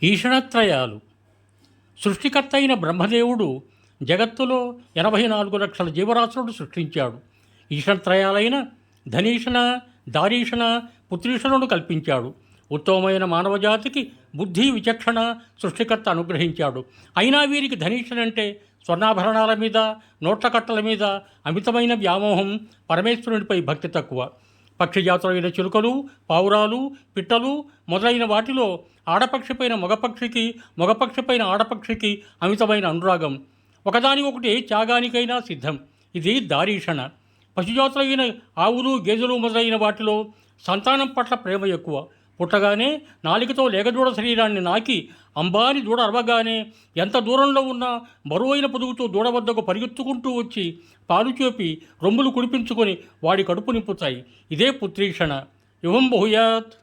ఈషణత్రయాలు. సృష్టికర్త అయిన బ్రహ్మదేవుడు జగత్తులో 84 లక్షల జీవరాశులను సృష్టించాడు. ఈషణత్రయాలైన ధనీషణ, దారీషణ, పుత్రీషణను కల్పించాడు. ఉత్తమమైన మానవజాతికి బుద్ధి, విచక్షణ సృష్టికర్త అనుగ్రహించాడు. అయినా వీరికి ధనీషణంటే స్వర్ణాభరణాల మీద, నోట్ల కట్టల మీద అమితమైన వ్యామోహం, పరమేశ్వరునిపై భక్తి తక్కువ. పక్షిజాతులైన చిలుకలు, పావురాలు, పిట్టలు మొదలైన వాటిలో ఆడపక్షిపైన మగపక్షికి, మగపక్షిపైన ఆడపక్షికి అమితమైన అనురాగం. ఒకదాని ఒకటి త్యాగానికైనా సిద్ధం. ఇది దారీషణ. పశుజాతులైన ఆవులు, గేదెలు మొదలైన వాటిలో సంతానం పట్ల ప్రేమ ఎక్కువ. పుట్టగానే నాలికతో లేగదూడ శరీరాన్ని నాకి అంబాని దూడ అరవగానే ఎంత దూరంలో ఉన్నా బరువైన పొదుగుతూ దూడ వద్దకు పరిగెత్తుకుంటూ వచ్చి పాలు చూపి రొమ్ములు కుడిపించుకొని వాడి కడుపు నింపుతాయి. ఇదే పుత్రీషణ. యువం బహుయాత్.